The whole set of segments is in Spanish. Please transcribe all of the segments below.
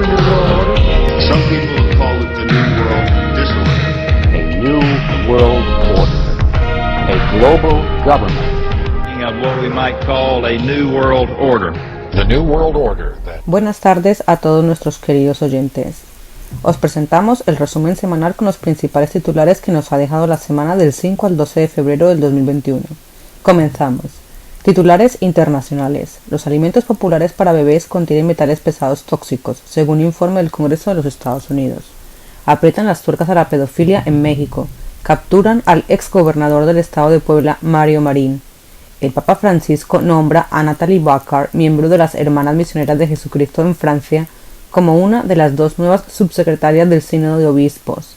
the New World Order? Some people have called it the New World Disorder. A new world order, a global government. Of what we might call a New World Order. The New World Order. Buenas tardes a todos nuestros queridos oyentes. Os presentamos el resumen semanal con los principales titulares que nos ha dejado la semana del 5 al 12 de febrero del 2021. Comenzamos. Titulares internacionales. Los alimentos populares para bebés contienen metales pesados tóxicos, según informe del Congreso de los Estados Unidos. Aprietan las tuercas a la pedofilia en México. Capturan al exgobernador del estado de Puebla, Mario Marín. El Papa Francisco nombra a Nathalie Baccar, miembro de las Hermanas Misioneras de Jesucristo en Francia, como una de las 2 nuevas subsecretarias del Sínodo de Obispos.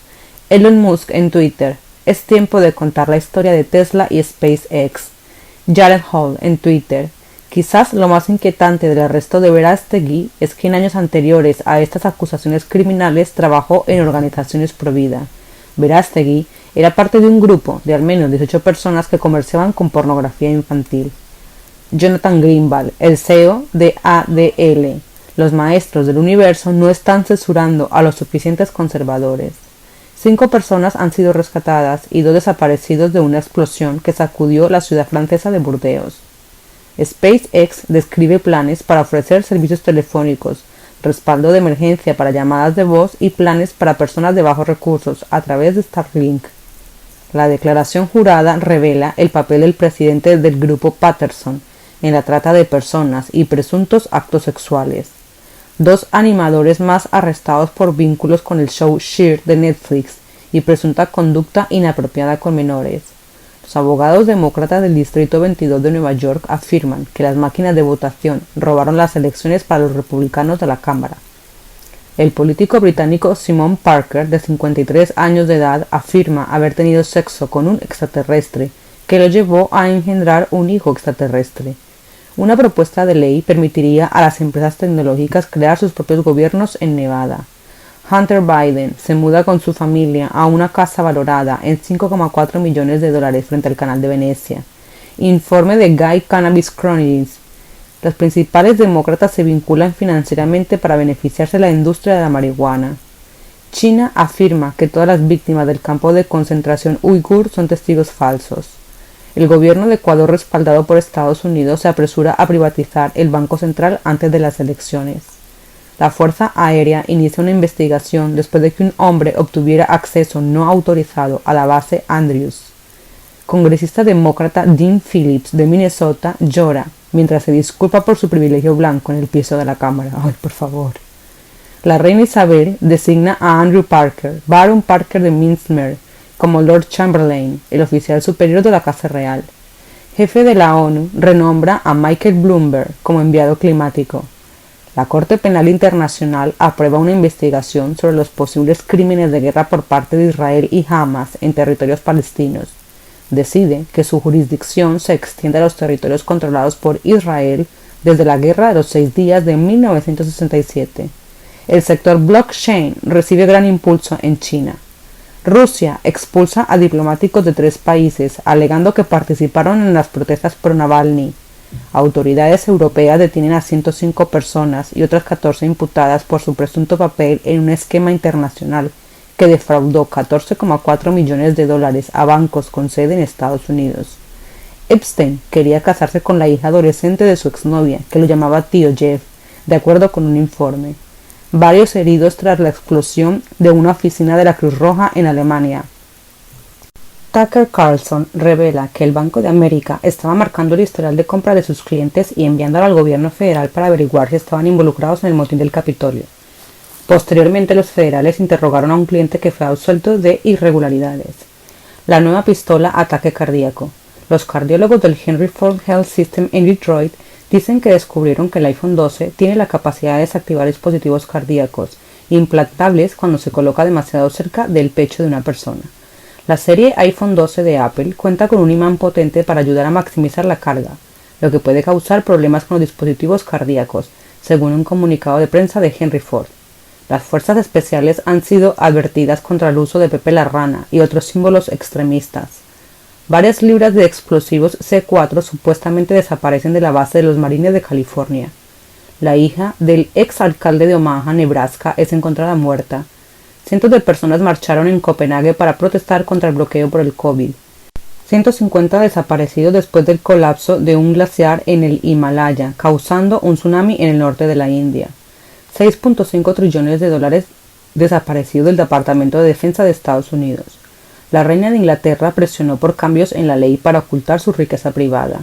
Elon Musk en Twitter: es tiempo de contar la historia de Tesla y SpaceX. Jared Hall en Twitter: quizás lo más inquietante del arresto de Verástegui es que en años anteriores a estas acusaciones criminales trabajó en organizaciones pro vida. Verástegui era parte de un grupo de al menos 18 personas que comerciaban con pornografía infantil. Jonathan Greenwald, el CEO de ADL: los maestros del universo no están censurando a los suficientes conservadores. 5 personas han sido rescatadas y 2 desaparecidos de una explosión que sacudió la ciudad francesa de Burdeos. SpaceX describe planes para ofrecer servicios telefónicos, respaldo de emergencia para llamadas de voz y planes para personas de bajos recursos a través de Starlink. La declaración jurada revela el papel del presidente del grupo Patterson en la trata de personas y presuntos actos sexuales. 2 animadores más arrestados por vínculos con el show Cher de Netflix y presunta conducta inapropiada con menores. Los abogados demócratas del Distrito 22 de Nueva York afirman que las máquinas de votación robaron las elecciones para los republicanos de la Cámara. El político británico Simon Parker, de 53 años de edad, afirma haber tenido sexo con un extraterrestre que lo llevó a engendrar un hijo extraterrestre. Una propuesta de ley permitiría a las empresas tecnológicas crear sus propios gobiernos en Nevada. Hunter Biden se muda con su familia a una casa valorada en $5,4 millones frente al Canal de Venecia. Informe de Guy Cannabis Chronicles. Los principales demócratas se vinculan financieramente para beneficiarse de la industria de la marihuana. China afirma que todas las víctimas del campo de concentración uigur son testigos falsos. El gobierno de Ecuador, respaldado por Estados Unidos, se apresura a privatizar el Banco Central antes de las elecciones. La Fuerza Aérea inicia una investigación después de que un hombre obtuviera acceso no autorizado a la base Andrews. Congresista demócrata Dean Phillips de Minnesota llora mientras se disculpa por su privilegio blanco en el piso de la Cámara. ¡Ay, por favor! La reina Isabel designa a Andrew Parker, Baron Parker de Windsor, como Lord Chamberlain, el oficial superior de la Casa Real. Jefe de la ONU renombra a Michael Bloomberg como enviado climático. La Corte Penal Internacional aprueba una investigación sobre los posibles crímenes de guerra por parte de Israel y Hamas en territorios palestinos. Decide que su jurisdicción se extiende a los territorios controlados por Israel desde la Guerra de los 6 Días de 1967. El sector blockchain recibe gran impulso en China. Rusia expulsa a diplomáticos de 3 países, alegando que participaron en las protestas pro Navalny. Autoridades europeas detienen a 105 personas y otras 14 imputadas por su presunto papel en un esquema internacional que defraudó $14,4 millones a bancos con sede en Estados Unidos. Epstein quería casarse con la hija adolescente de su exnovia, que lo llamaba tío Jeff, de acuerdo con un informe. Varios heridos tras la explosión de una oficina de la Cruz Roja en Alemania. Tucker Carlson revela que el Banco de América estaba marcando el historial de compra de sus clientes y enviándolo al gobierno federal para averiguar si estaban involucrados en el motín del Capitolio. Posteriormente, los federales interrogaron a un cliente que fue absuelto de irregularidades. La nueva pistola ataque cardíaco. Los cardiólogos del Henry Ford Health System en Detroit dicen que descubrieron que el iPhone 12 tiene la capacidad de desactivar dispositivos cardíacos implantables cuando se coloca demasiado cerca del pecho de una persona. La serie iPhone 12 de Apple cuenta con un imán potente para ayudar a maximizar la carga, lo que puede causar problemas con los dispositivos cardíacos, según un comunicado de prensa de Henry Ford. Las fuerzas especiales han sido advertidas contra el uso de Pepe la Rana y otros símbolos extremistas. Varias libras de explosivos C4 supuestamente desaparecen de la base de los Marines de California. la hija del ex alcalde de Omaha, Nebraska, es encontrada muerta. Cientos de personas marcharon en Copenhague para protestar contra el bloqueo por el COVID. 150 desaparecidos después del colapso de un glaciar en el Himalaya, causando un tsunami en el norte de la India. 6.5 trillones de dólares desaparecidos del Departamento de Defensa de Estados Unidos. La reina de Inglaterra presionó por cambios en la ley para ocultar su riqueza privada.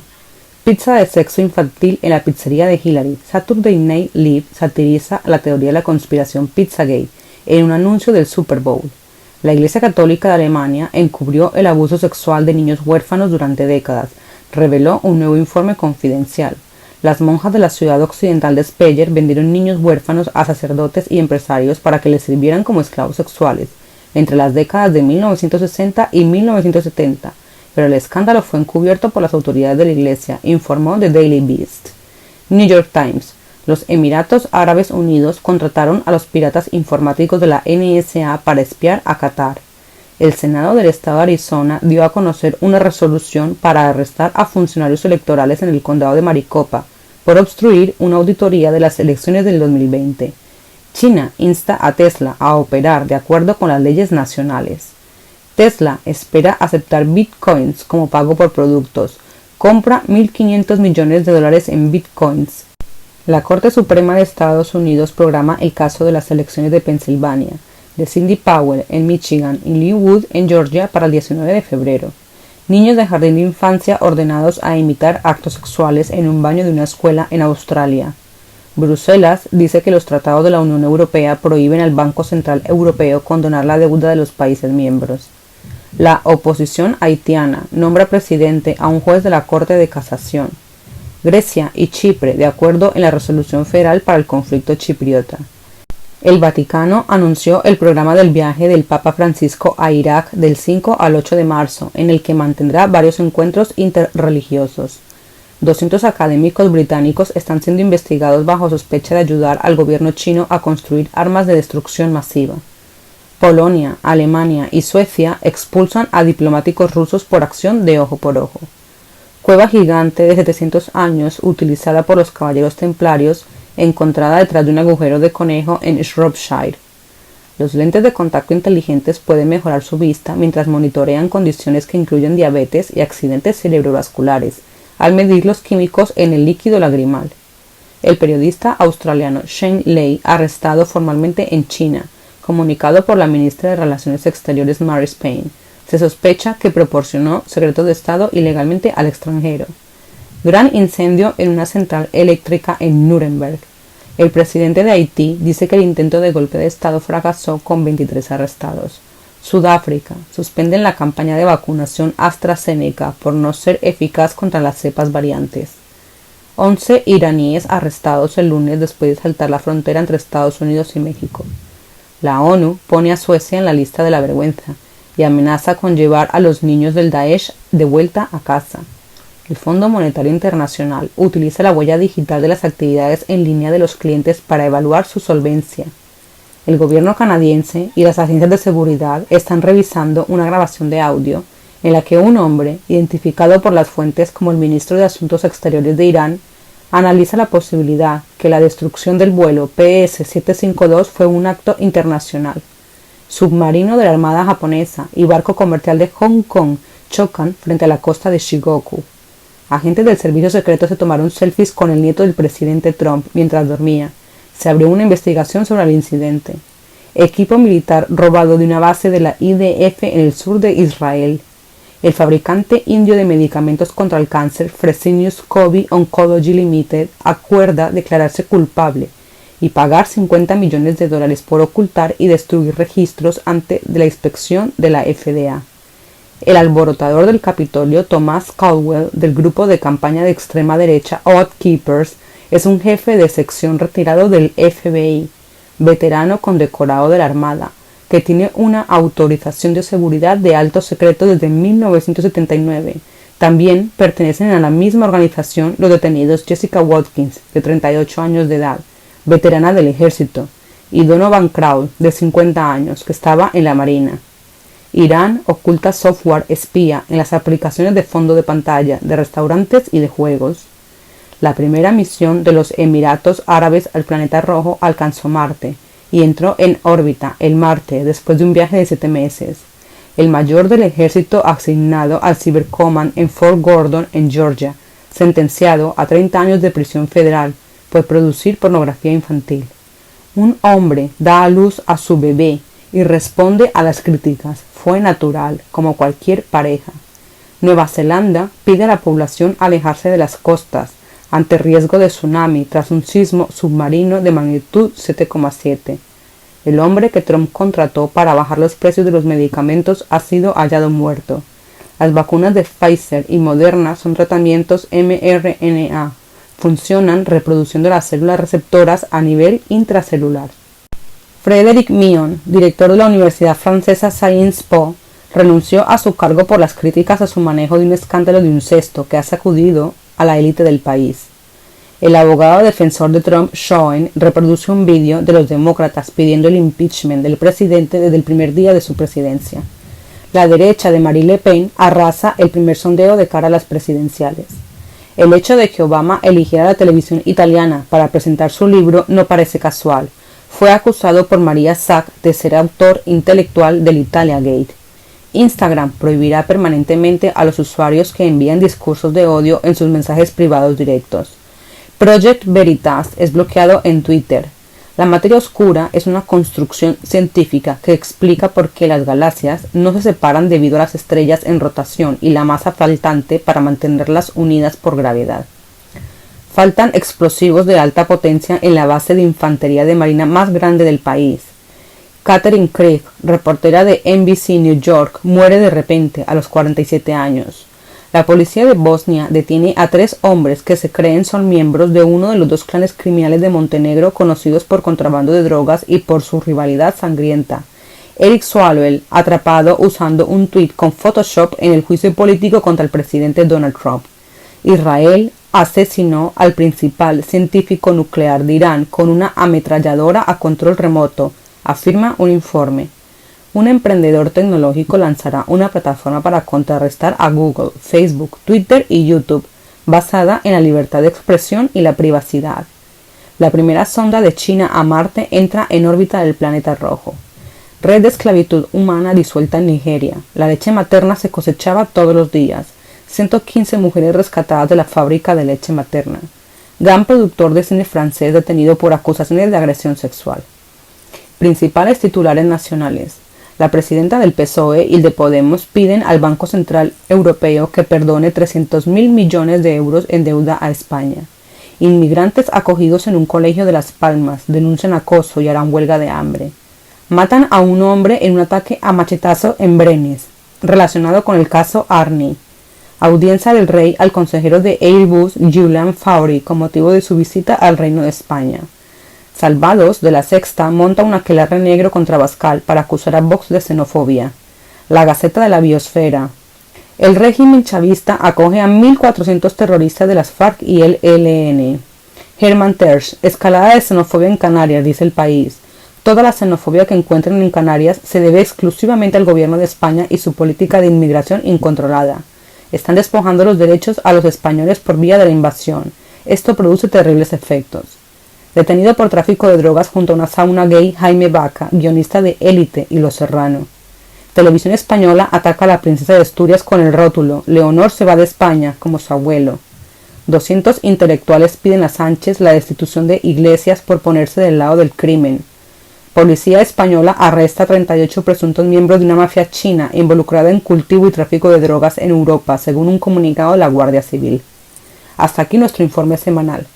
Pizza de sexo infantil en la pizzería de Hillary. Saturday Night Live satiriza la teoría de la conspiración Pizzagate en un anuncio del Super Bowl. La Iglesia Católica de Alemania encubrió el abuso sexual de niños huérfanos durante décadas, reveló un nuevo informe confidencial. Las monjas de la ciudad occidental de Speyer vendieron niños huérfanos a sacerdotes y empresarios para que les sirvieran como esclavos sexuales entre las décadas de 1960 y 1970, pero el escándalo fue encubierto por las autoridades de la Iglesia, informó The Daily Beast. New York Times. Los Emiratos Árabes Unidos contrataron a los piratas informáticos de la NSA para espiar a Qatar. El Senado del estado de Arizona dio a conocer una resolución para arrestar a funcionarios electorales en el condado de Maricopa por obstruir una auditoría de las elecciones del 2020. China insta a Tesla a operar de acuerdo con las leyes nacionales. Tesla espera aceptar bitcoins como pago por productos. Compra $1.500 millones en bitcoins. La Corte Suprema de Estados Unidos programa el caso de las elecciones de Pensilvania, de Sidney Powell en Michigan y Lee Wood en Georgia para el 19 de febrero. Niños de jardín de infancia ordenados a imitar actos sexuales en un baño de una escuela en Australia. Bruselas dice que los tratados de la Unión Europea prohíben al Banco Central Europeo condonar la deuda de los países miembros. La oposición haitiana nombra presidente a un juez de la Corte de Casación. Grecia y Chipre, de acuerdo en la resolución federal para el conflicto chipriota. El Vaticano anunció el programa del viaje del Papa Francisco a Irak del 5 al 8 de marzo, en el que mantendrá varios encuentros interreligiosos. 200 académicos británicos están siendo investigados bajo sospecha de ayudar al gobierno chino a construir armas de destrucción masiva. Polonia, Alemania y Suecia expulsan a diplomáticos rusos por acción de ojo por ojo. Cueva gigante de 700 años utilizada por los caballeros templarios, encontrada detrás de un agujero de conejo en Shropshire. Los lentes de contacto inteligentes pueden mejorar su vista mientras monitorean condiciones que incluyen diabetes y accidentes cerebrovasculares, al medir los químicos en el líquido lagrimal. El periodista australiano Shane Lay, arrestado formalmente en China, comunicado por la ministra de Relaciones Exteriores Marise Payne, se sospecha que proporcionó secretos de Estado ilegalmente al extranjero. Gran incendio en una central eléctrica en Nuremberg. El presidente de Haití dice que el intento de golpe de Estado fracasó con 23 arrestados. Sudáfrica. Suspenden la campaña de vacunación AstraZeneca por no ser eficaz contra las cepas variantes. 11 iraníes arrestados el lunes después de saltar la frontera entre Estados Unidos y México. La ONU pone a Suecia en la lista de la vergüenza y amenaza con llevar a los niños del Daesh de vuelta a casa. El Fondo Monetario Internacional utiliza la huella digital de las actividades en línea de los clientes para evaluar su solvencia. El gobierno canadiense y las agencias de seguridad están revisando una grabación de audio en la que un hombre, identificado por las fuentes como el ministro de Asuntos Exteriores de Irán, analiza la posibilidad que la destrucción del vuelo PS-752 fue un acto internacional. Submarino de la Armada japonesa y barco comercial de Hong Kong chocan frente a la costa de Shikoku. Agentes del servicio secreto se tomaron selfies con el nieto del presidente Trump mientras dormía. Se abrió una investigación sobre el incidente. Equipo militar robado de una base de la IDF en el sur de Israel. El fabricante indio de medicamentos contra el cáncer, Fresenius Kabi Oncology Limited, acuerda declararse culpable y pagar $50 millones por ocultar y destruir registros antes de la inspección de la FDA. El alborotador del Capitolio, Thomas Caldwell, del grupo de campaña de extrema derecha Oath Keepers, es un jefe de sección retirado del FBI, veterano condecorado de la Armada, que tiene una autorización de seguridad de alto secreto desde 1979. También pertenecen a la misma organización los detenidos Jessica Watkins, de 38 años de edad, veterana del ejército, y Donovan Kraul, de 50 años, que estaba en la Marina. Irán oculta software espía en las aplicaciones de fondo de pantalla de restaurantes y de juegos. La primera misión de los Emiratos Árabes al planeta rojo alcanzó Marte y entró en órbita el martes después de un viaje de 7 meses. El mayor del ejército asignado al Cybercommand en Fort Gordon, en Georgia, sentenciado a 30 años de prisión federal por producir pornografía infantil. Un hombre da a luz a su bebé y responde a las críticas. Fue natural, como cualquier pareja. Nueva Zelanda pide a la población alejarse de las costas ante riesgo de tsunami tras un sismo submarino de magnitud 7,7. El hombre que Trump contrató para bajar los precios de los medicamentos ha sido hallado muerto. Las vacunas de Pfizer y Moderna son tratamientos mRNA. Funcionan reproduciendo las células receptoras a nivel intracelular. Frédéric Mion, director de la Universidad francesa Sciences Po, renunció a su cargo por las críticas a su manejo de un escándalo de incesto que ha sacudido a la élite del país. El abogado defensor de Trump, Schoen, reproduce un vídeo de los demócratas pidiendo el impeachment del presidente desde el primer día de su presidencia. La derecha de Marine Le Pen arrasa el primer sondeo de cara a las presidenciales. El hecho de que Obama eligiera la televisión italiana para presentar su libro no parece casual. Fue acusado por Maria Sack de ser autor intelectual del Italiagate. Instagram prohibirá permanentemente a los usuarios que envían discursos de odio en sus mensajes privados directos. Project Veritas es bloqueado en Twitter. La materia oscura es una construcción científica que explica por qué las galaxias no se separan debido a las estrellas en rotación y la masa faltante para mantenerlas unidas por gravedad. Faltan explosivos de alta potencia en la base de infantería de marina más grande del país. Catherine Craig, reportera de NBC New York, muere de repente a los 47 años. La policía de Bosnia detiene a 3 hombres que se creen son miembros de uno de los 2 clanes criminales de Montenegro conocidos por contrabando de drogas y por su rivalidad sangrienta. Eric Swalwell, atrapado usando un tuit con Photoshop en el juicio político contra el presidente Donald Trump. Israel asesinó al principal científico nuclear de Irán con una ametralladora a control remoto, afirma un informe. Un emprendedor tecnológico lanzará una plataforma para contrarrestar a Google, Facebook, Twitter y YouTube, basada en la libertad de expresión y la privacidad. La primera sonda de China a Marte entra en órbita del planeta rojo. Red de esclavitud humana disuelta en Nigeria. La leche materna se cosechaba todos los días. 115 mujeres rescatadas de la fábrica de leche materna. Gran productor de cine francés detenido por acusaciones de agresión sexual. Principales titulares nacionales. La presidenta del PSOE y el de Podemos piden al Banco Central Europeo que perdone 300.000 millones de euros en deuda a España. Inmigrantes acogidos en un colegio de Las Palmas denuncian acoso y harán huelga de hambre. Matan a un hombre en un ataque a machetazo en Brenes, relacionado con el caso Arni. Audiencia del rey al consejero de Airbus, Julian Faury, con motivo de su visita al Reino de España. Salvados de La Sexta monta un aquelarre negro contra Abascal para acusar a Vox de xenofobia. La Gaceta de la Biosfera. El régimen chavista acoge a 1.400 terroristas de las FARC y el ELN. Hermann Tersch. Escalada de xenofobia en Canarias, dice El País. Toda la xenofobia que encuentren en Canarias se debe exclusivamente al gobierno de España y su política de inmigración incontrolada. Están despojando los derechos a los españoles por vía de la invasión. Esto produce terribles efectos. Detenido por tráfico de drogas junto a una sauna gay Jaime Vaca, guionista de Élite y Los Serrano. Televisión Española ataca a la princesa de Asturias con el rótulo «Leonor se va de España», como su abuelo. 200 intelectuales piden a Sánchez la destitución de Iglesias por ponerse del lado del crimen. Policía española arresta a 38 presuntos miembros de una mafia china involucrada en cultivo y tráfico de drogas en Europa, según un comunicado de la Guardia Civil. Hasta aquí nuestro informe semanal.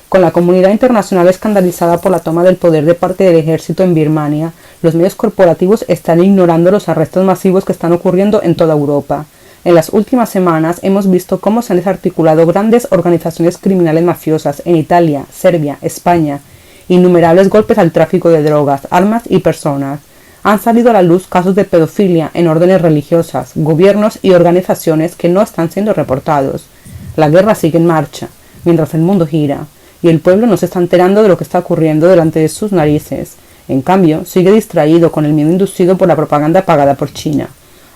Con la comunidad internacional escandalizada por la toma del poder de parte del ejército en Birmania, los medios corporativos están ignorando los arrestos masivos que están ocurriendo en toda Europa. En las últimas semanas hemos visto cómo se han desarticulado grandes organizaciones criminales mafiosas en Italia, Serbia, España. Innumerables golpes al tráfico de drogas, armas y personas. Han salido a la luz casos de pedofilia en órdenes religiosas, gobiernos y organizaciones que no están siendo reportados. La guerra sigue en marcha, mientras el mundo gira. Y el pueblo no se está enterando de lo que está ocurriendo delante de sus narices. En cambio, sigue distraído con el miedo inducido por la propaganda pagada por China.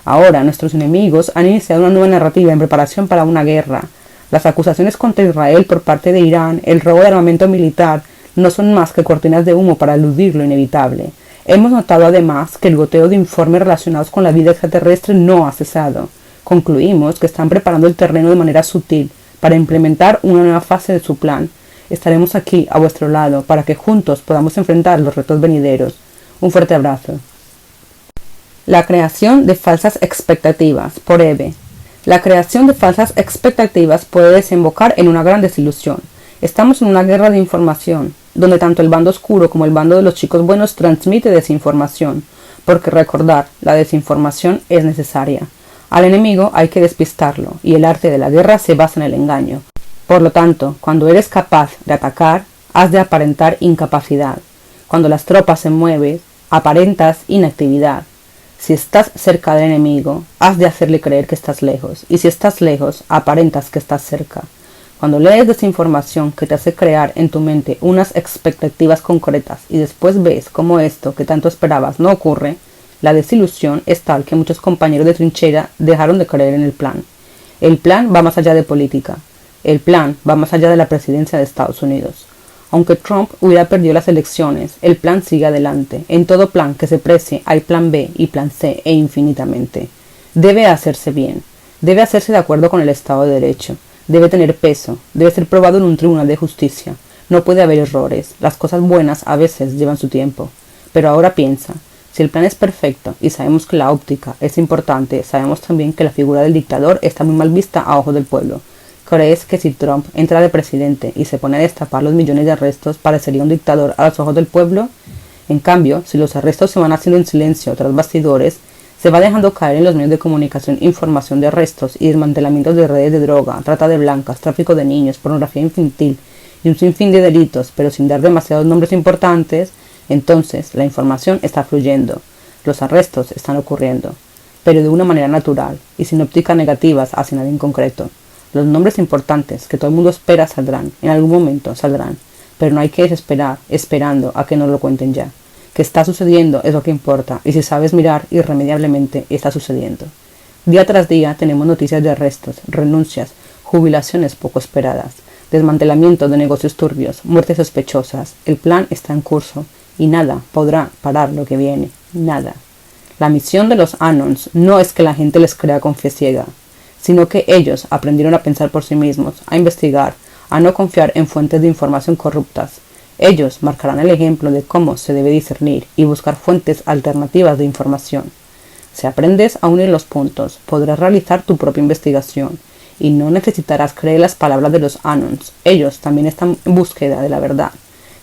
Ahora, nuestros enemigos han iniciado una nueva narrativa en preparación para una guerra. Las acusaciones contra Israel por parte de Irán, el robo de armamento militar, no son más que cortinas de humo para eludir lo inevitable. Hemos notado además que el goteo de informes relacionados con la vida extraterrestre no ha cesado. Concluimos que están preparando el terreno de manera sutil para implementar una nueva fase de su plan. Estaremos aquí a vuestro lado para que juntos podamos enfrentar los retos venideros. Un fuerte abrazo. La creación de falsas expectativas, por Eve. La creación de falsas expectativas puede desembocar en una gran desilusión. Estamos en una guerra de información, donde tanto el bando oscuro como el bando de los chicos buenos transmite desinformación, porque recordar, la desinformación es necesaria. Al enemigo hay que despistarlo, y el arte de la guerra se basa en el engaño. Por lo tanto, cuando eres capaz de atacar, has de aparentar incapacidad. Cuando las tropas se mueven, aparentas inactividad. Si estás cerca del enemigo, has de hacerle creer que estás lejos, y si estás lejos, aparentas que estás cerca. Cuando lees desinformación que te hace crear en tu mente unas expectativas concretas y después ves cómo esto que tanto esperabas no ocurre, la desilusión es tal que muchos compañeros de trinchera dejaron de creer en el plan. El plan va más allá de política. El plan va más allá de la presidencia de Estados Unidos. Aunque Trump hubiera perdido las elecciones, el plan sigue adelante. En todo plan que se precie hay plan B y plan C e infinitamente. Debe hacerse bien. Debe hacerse de acuerdo con el Estado de Derecho. Debe tener peso. Debe ser probado en un tribunal de justicia. No puede haber errores. Las cosas buenas a veces llevan su tiempo. Pero ahora piensa. Si el plan es perfecto y sabemos que la óptica es importante, sabemos también que la figura del dictador está muy mal vista a ojos del pueblo. ¿Crees que si Trump entra de presidente y se pone a destapar los millones de arrestos, parecería un dictador a los ojos del pueblo? En cambio, si los arrestos se van haciendo en silencio tras bastidores, se va dejando caer en los medios de comunicación información de arrestos y desmantelamientos de redes de droga, trata de blancas, tráfico de niños, pornografía infantil y un sinfín de delitos, pero sin dar demasiados nombres importantes, entonces la información está fluyendo, los arrestos están ocurriendo, pero de una manera natural y sin ópticas negativas hacia nadie en concreto. Los nombres importantes que todo el mundo espera saldrán, en algún momento saldrán, pero no hay que desesperar esperando a que nos lo cuenten ya. Que está sucediendo es lo que importa, y si sabes mirar, irremediablemente está sucediendo. Día tras día tenemos noticias de arrestos, renuncias, jubilaciones poco esperadas, desmantelamiento de negocios turbios, muertes sospechosas. El plan está en curso, y nada podrá parar lo que viene, nada. La misión de los Anons no es que la gente les crea con fe ciega, sino que ellos aprendieron a pensar por sí mismos, a investigar, a no confiar en fuentes de información corruptas. Ellos marcarán el ejemplo de cómo se debe discernir y buscar fuentes alternativas de información. Si aprendes a unir los puntos, podrás realizar tu propia investigación y no necesitarás creer las palabras de los Anons. Ellos también están en búsqueda de la verdad.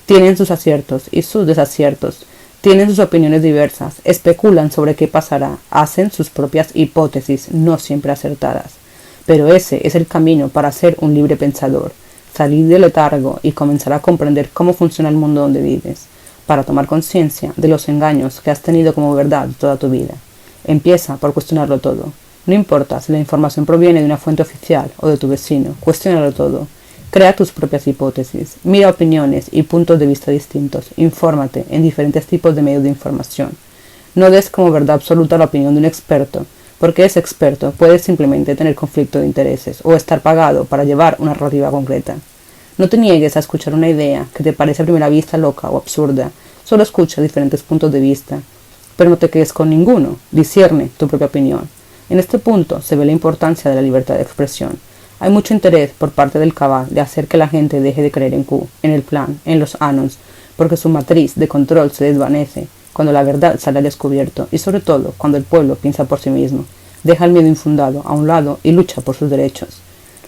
Tienen sus aciertos y sus desaciertos. Tienen sus opiniones diversas, especulan sobre qué pasará, hacen sus propias hipótesis, no siempre acertadas. Pero ese es el camino para ser un libre pensador. Salir del letargo y comenzar a comprender cómo funciona el mundo donde vives, para tomar conciencia de los engaños que has tenido como verdad toda tu vida. Empieza por cuestionarlo todo. No importa si la información proviene de una fuente oficial o de tu vecino, cuestiónalo todo. Crea tus propias hipótesis, mira opiniones y puntos de vista distintos, infórmate en diferentes tipos de medios de información. No des como verdad absoluta la opinión de un experto, porque ese experto puede simplemente tener conflicto de intereses o estar pagado para llevar una narrativa concreta. No te niegues a escuchar una idea que te parece a primera vista loca o absurda, solo escucha diferentes puntos de vista, pero no te quedes con ninguno, discierne tu propia opinión. En este punto se ve la importancia de la libertad de expresión. Hay mucho interés por parte del cabal de hacer que la gente deje de creer en Q, en el plan, en los Anons, porque su matriz de control se desvanece cuando la verdad sale al descubierto y sobre todo cuando el pueblo piensa por sí mismo, deja el miedo infundado a un lado y lucha por sus derechos.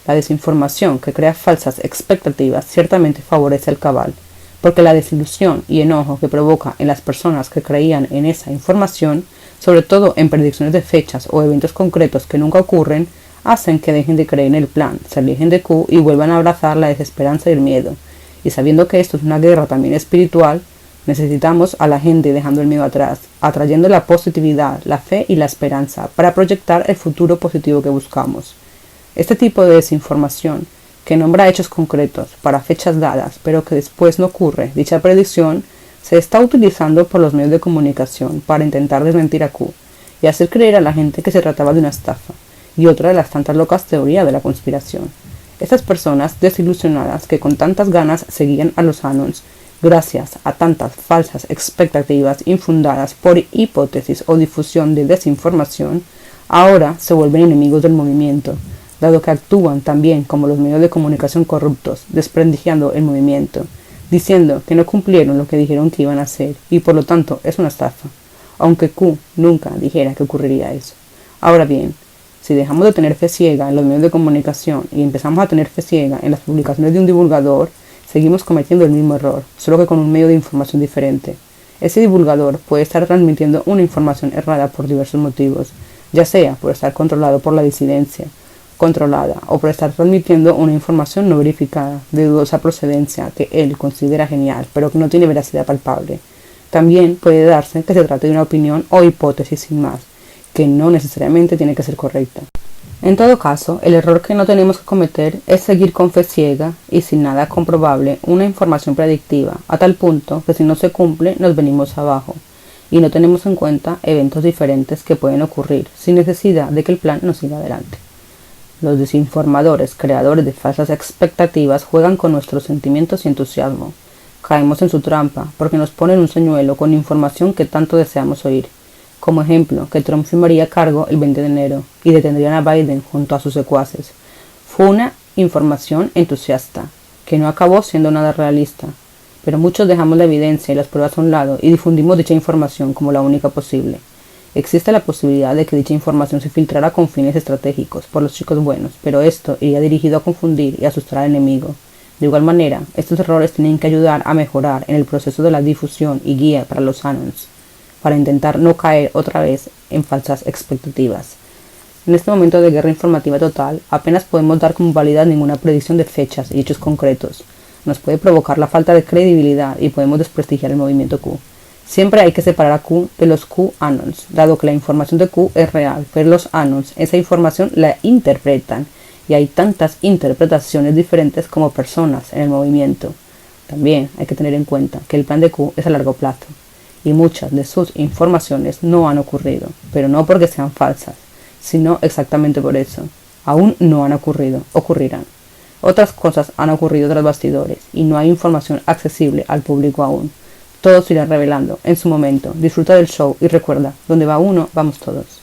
La desinformación que crea falsas expectativas ciertamente favorece al cabal, porque la desilusión y enojo que provoca en las personas que creían en esa información, sobre todo en predicciones de fechas o eventos concretos que nunca ocurren, hacen que dejen de creer en el plan, se alejen de Q y vuelvan a abrazar la desesperanza y el miedo. Y sabiendo que esto es una guerra también espiritual, necesitamos a la gente dejando el miedo atrás, atrayendo la positividad, la fe y la esperanza para proyectar el futuro positivo que buscamos. Este tipo de desinformación, que nombra hechos concretos para fechas dadas, pero que después no ocurre dicha predicción, se está utilizando por los medios de comunicación para intentar desmentir a Q y hacer creer a la gente que se trataba de una estafa y otra de las tantas locas teorías de la conspiración. Estas personas desilusionadas que con tantas ganas seguían a los Anons, gracias a tantas falsas expectativas infundadas por hipótesis o difusión de desinformación, ahora se vuelven enemigos del movimiento, dado que actúan también como los medios de comunicación corruptos, desprestigiando el movimiento, diciendo que no cumplieron lo que dijeron que iban a hacer y por lo tanto es una estafa, aunque Q nunca dijera que ocurriría eso. Ahora bien, si dejamos de tener fe ciega en los medios de comunicación y empezamos a tener fe ciega en las publicaciones de un divulgador, seguimos cometiendo el mismo error, solo que con un medio de información diferente. Ese divulgador puede estar transmitiendo una información errada por diversos motivos, ya sea por estar controlado por la disidencia controlada o por estar transmitiendo una información no verificada, de dudosa procedencia, que él considera genial, pero que no tiene veracidad palpable. También puede darse que se trate de una opinión o hipótesis sin más, que no necesariamente tiene que ser correcta. En todo caso, el error que no tenemos que cometer es seguir con fe ciega y sin nada comprobable una información predictiva, a tal punto que si no se cumple nos venimos abajo y no tenemos en cuenta eventos diferentes que pueden ocurrir sin necesidad de que el plan no siga adelante. Los desinformadores, creadores de falsas expectativas, juegan con nuestros sentimientos y entusiasmo. Caemos en su trampa porque nos ponen un señuelo con información que tanto deseamos oír. Como ejemplo, que Trump firmaría cargo el 20 de enero y detendrían a Biden junto a sus secuaces. Fue una información entusiasta, que no acabó siendo nada realista, pero muchos dejamos la evidencia y las pruebas a un lado y difundimos dicha información como la única posible. Existe la posibilidad de que dicha información se filtrara con fines estratégicos por los chicos buenos, pero esto iría dirigido a confundir y asustar al enemigo. De igual manera, estos errores tienen que ayudar a mejorar en el proceso de la difusión y guía para los Anons, para intentar no caer otra vez en falsas expectativas. En este momento de guerra informativa total, apenas podemos dar como válida ninguna predicción de fechas y hechos concretos. Nos puede provocar la falta de credibilidad y podemos desprestigiar el movimiento Q. Siempre hay que separar a Q de los Q-Anons, dado que la información de Q es real, pero los Anons esa información la interpretan, y hay tantas interpretaciones diferentes como personas en el movimiento. También hay que tener en cuenta que el plan de Q es a largo plazo, y muchas de sus informaciones no han ocurrido, pero no porque sean falsas, sino exactamente por eso. Aún no han ocurrido, ocurrirán. Otras cosas han ocurrido tras bastidores, y no hay información accesible al público aún. Todo se irá revelando en su momento. Disfruta del show y recuerda, donde va uno, vamos todos.